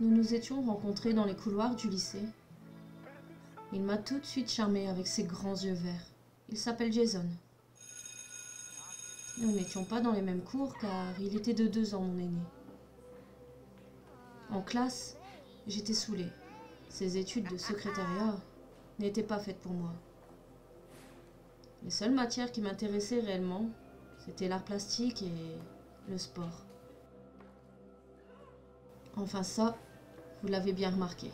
Nous nous étions rencontrés dans les couloirs du lycée. Il m'a tout de suite charmée avec ses grands yeux verts. Il s'appelle Jason. Nous n'étions pas dans les mêmes cours car il était de 2 ans mon aîné. En classe, j'étais saoulée. Ces études de secrétariat n'étaient pas faites pour moi. Les seules matières qui m'intéressaient réellement, c'était l'art plastique et le sport. Enfin ça, vous l'avez bien remarqué.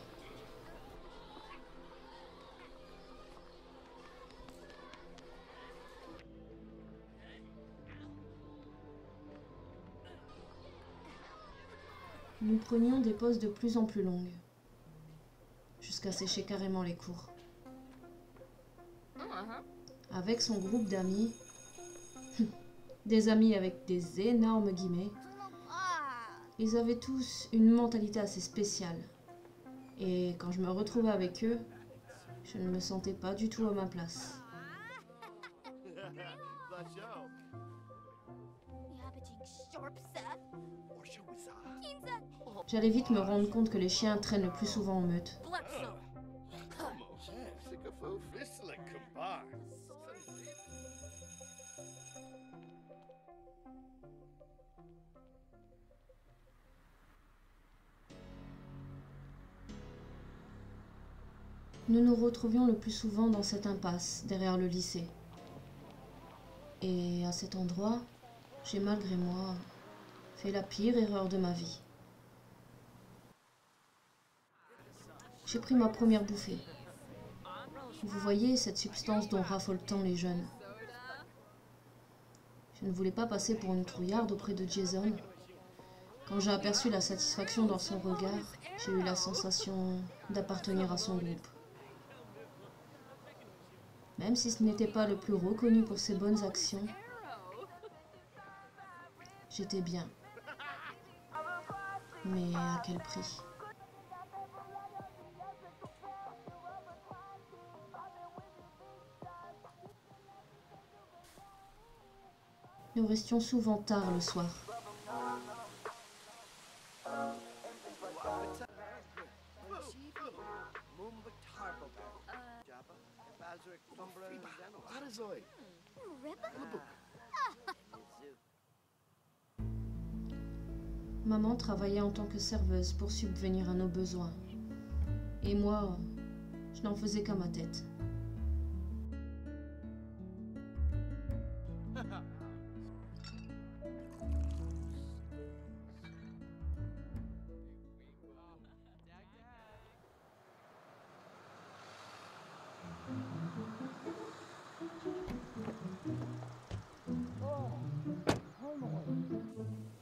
Nous prenions des pauses de plus en plus longues, jusqu'à sécher carrément les cours. Avec son groupe d'amis, des amis avec des énormes guillemets, ils avaient tous une mentalité assez spéciale. Et quand je me retrouvais avec eux, je ne me sentais pas du tout à ma place. J'allais vite me rendre compte que les chiens traînent le plus souvent en meute. Nous nous retrouvions le plus souvent dans cette impasse, derrière le lycée. Et à cet endroit, j'ai malgré moi fait la pire erreur de ma vie. J'ai pris ma première bouffée. Vous voyez cette substance dont raffolent tant les jeunes. Je ne voulais pas passer pour une trouillarde auprès de Jason. Quand j'ai aperçu la satisfaction dans son regard, j'ai eu la sensation d'appartenir à son groupe. Même si ce n'était pas le plus reconnu pour ses bonnes actions, j'étais bien. Mais à quel prix ? Nous restions souvent tard le soir. Maman travaillait en tant que serveuse pour subvenir à nos besoins. Et moi, je n'en faisais qu'à ma tête.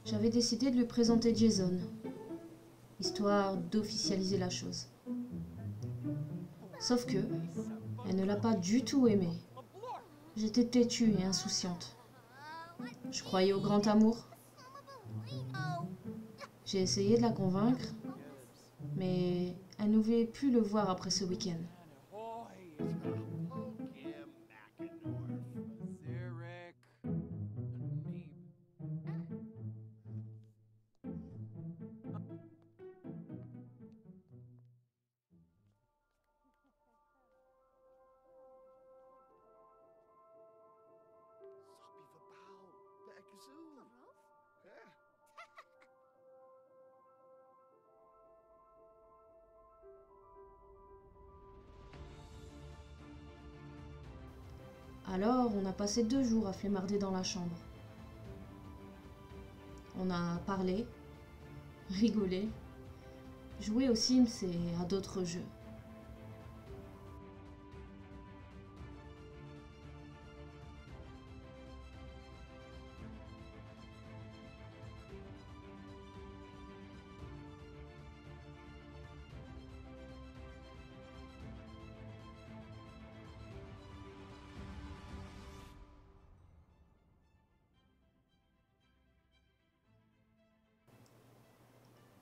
J'avais décidé de lui présenter Jason, histoire d'officialiser la chose. Sauf que, elle ne l'a pas du tout aimé. J'étais têtue et insouciante. Je croyais au grand amour. J'ai essayé de la convaincre, mais elle ne voulait plus le voir après ce week-end. Alors, on a passé 2 jours à flemmarder dans la chambre. On a parlé, rigolé, joué aux Sims et à d'autres jeux.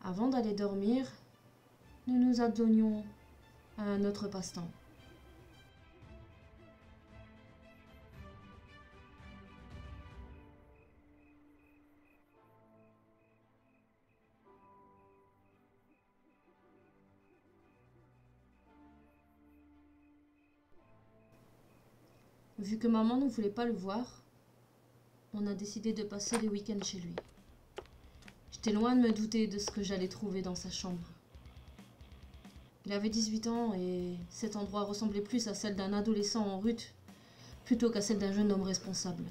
Avant d'aller dormir, nous nous adonnions à un autre passe-temps. Vu que maman ne voulait pas le voir, on a décidé de passer les week-ends chez lui. J'étais loin de me douter de ce que j'allais trouver dans sa chambre. Il avait 18 ans et cet endroit ressemblait plus à celle d'un adolescent en rut plutôt qu'à celle d'un jeune homme responsable.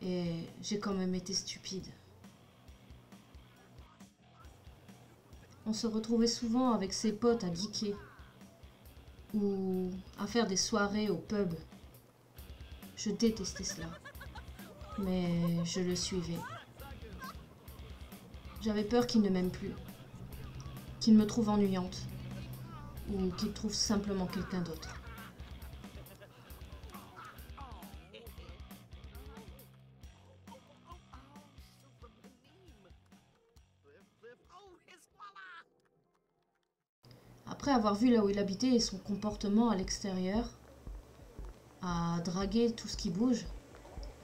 Et j'ai quand même été stupide. On se retrouvait souvent avec ses potes à geeker ou à faire des soirées au pub. Je détestais cela, mais je le suivais. J'avais peur qu'il ne m'aime plus, qu'il me trouve ennuyante ou qu'il trouve simplement quelqu'un d'autre. Après avoir vu là où il habitait et son comportement à l'extérieur, à draguer tout ce qui bouge,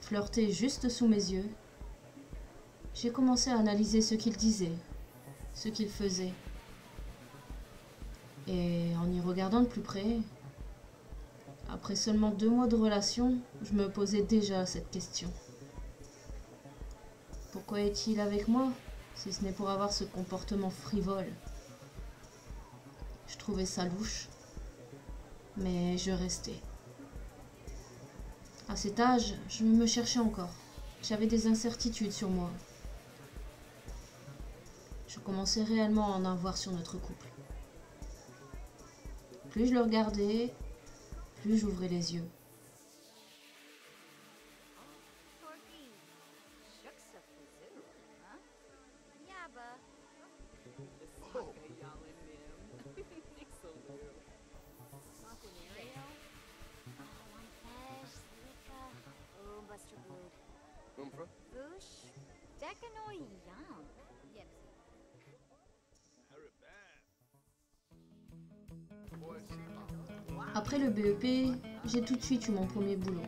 flirter juste sous mes yeux, j'ai commencé à analyser ce qu'il disait, ce qu'il faisait. Et en y regardant de plus près, après seulement 2 mois de relation, je me posais déjà cette question. Pourquoi est-il avec moi, si ce n'est pour avoir ce comportement frivole? Je trouvais ça louche, mais je restais. À cet âge, je me cherchais encore. J'avais des incertitudes sur moi. Je commençais réellement à en avoir sur notre couple. Plus je le regardais, plus j'ouvrais les yeux. Après le BEP, j'ai tout de suite eu mon premier boulot.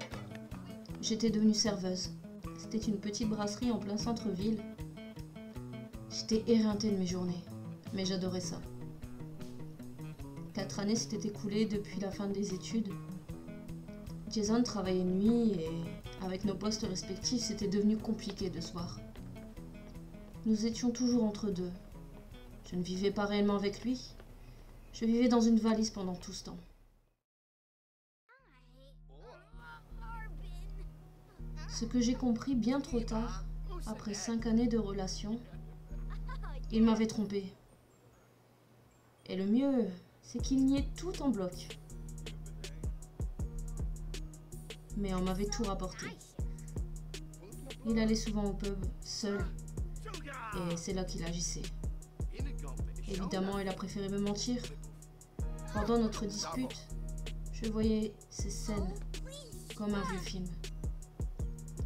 J'étais devenue serveuse. C'était une petite brasserie en plein centre-ville. J'étais éreintée de mes journées, mais j'adorais ça. 4 années s'étaient écoulées depuis la fin des études. Jason travaillait nuit et avec nos postes respectifs, c'était devenu compliqué de se voir. Nous étions toujours entre deux. Je ne vivais pas réellement avec lui. Je vivais dans une valise pendant tout ce temps. Ce que j'ai compris bien trop tard, après 5 années de relation, il m'avait trompée. Et le mieux, c'est qu'il niait tout en bloc. Mais on m'avait tout rapporté. Il allait souvent au pub, seul, et c'est là qu'il agissait. Évidemment, il a préféré me mentir. Pendant notre dispute, je voyais ces scènes comme un vieux film.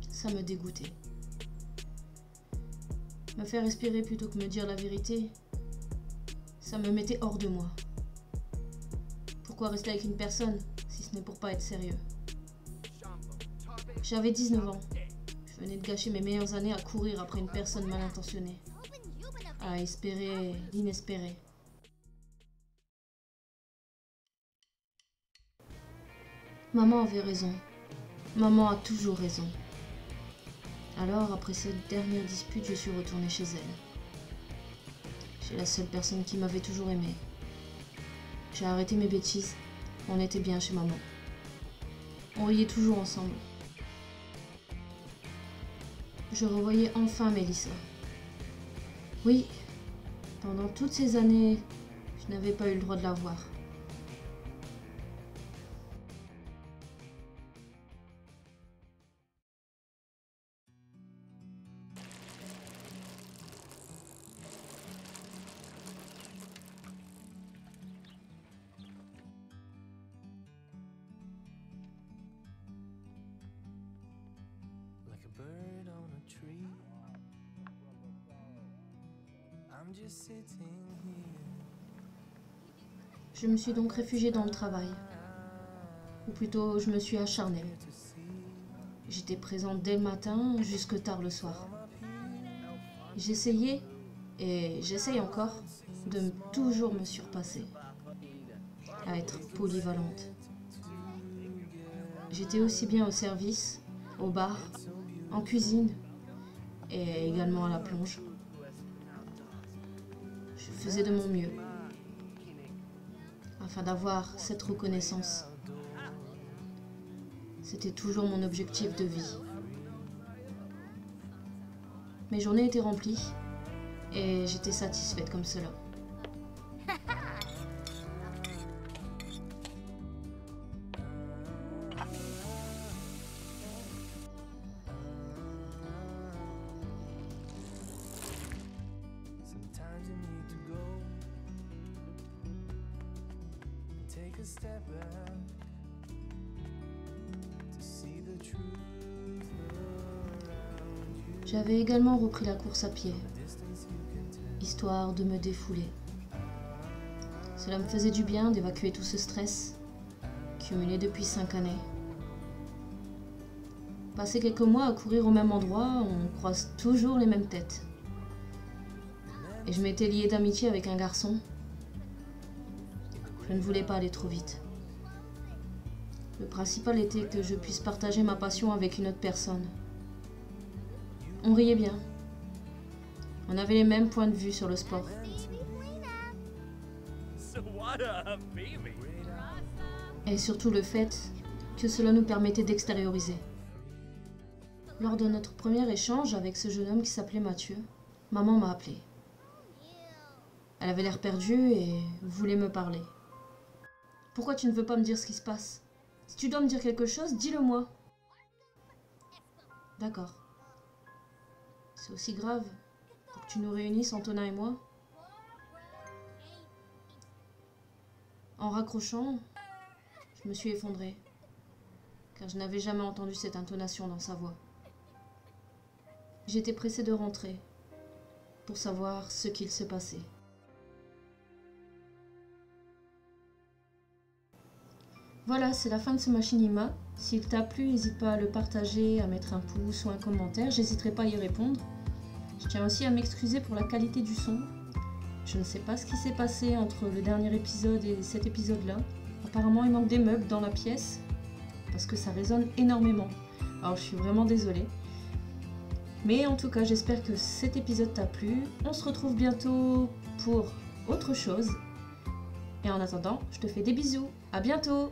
Ça me dégoûtait. Me faire respirer plutôt que me dire la vérité, ça me mettait hors de moi. Pourquoi rester avec une personne si ce n'est pour pas être sérieux? J'avais 19 ans. Je venais de gâcher mes meilleures années à courir après une personne mal intentionnée, à espérer l'inespéré. Maman avait raison. Maman a toujours raison. Alors, après cette dernière dispute, je suis retournée chez elle. C'est la seule personne qui m'avait toujours aimée. J'ai arrêté mes bêtises. On était bien chez maman. On riait toujours ensemble. Je revoyais enfin Mélissa. Oui, pendant toutes ces années, je n'avais pas eu le droit de la voir. Je me suis donc réfugiée dans le travail. Ou plutôt, je me suis acharnée. J'étais présente dès le matin jusque tard le soir. J'essayais, et j'essaye encore, de toujours me surpasser, à être polyvalente. J'étais aussi bien au service, au bar, en cuisine et également à la plonge. Je faisais de mon mieux afin d'avoir cette reconnaissance. C'était toujours mon objectif de vie. Mes journées étaient remplies et j'étais satisfaite comme cela. Sometimes you need to go and take a step back to see the truth around you. J'avais également repris la course à pied, histoire de me défouler. Cela me faisait du bien d'évacuer tout ce stress, cumulé depuis 5 années. Passer quelques mois à courir au même endroit, on croise toujours les mêmes têtes. Et je m'étais liée d'amitié avec un garçon. Je ne voulais pas aller trop vite. Le principal était que je puisse partager ma passion avec une autre personne. On riait bien. On avait les mêmes points de vue sur le sport. Et surtout le fait que cela nous permettait d'extérioriser. Lors de notre premier échange avec ce jeune homme qui s'appelait Mathieu, maman m'a appelée. Elle avait l'air perdue et voulait me parler. « Pourquoi tu ne veux pas me dire ce qui se passe? Si tu dois me dire quelque chose, dis-le-moi. » « D'accord. C'est aussi grave pour que tu nous réunisses, Antonin et moi. » En raccrochant, je me suis effondrée, car je n'avais jamais entendu cette intonation dans sa voix. J'étais pressée de rentrer pour savoir ce qu'il se passait. Voilà, c'est la fin de ce machinima. S'il t'a plu, n'hésite pas à le partager, à mettre un pouce ou un commentaire, j'hésiterai pas à y répondre. Je tiens aussi à m'excuser pour la qualité du son. Je ne sais pas ce qui s'est passé entre le dernier épisode et cet épisode-là. Apparemment, il manque des meubles dans la pièce, parce que ça résonne énormément. Alors, je suis vraiment désolée. Mais en tout cas, j'espère que cet épisode t'a plu. On se retrouve bientôt pour autre chose. Et en attendant, je te fais des bisous. À bientôt!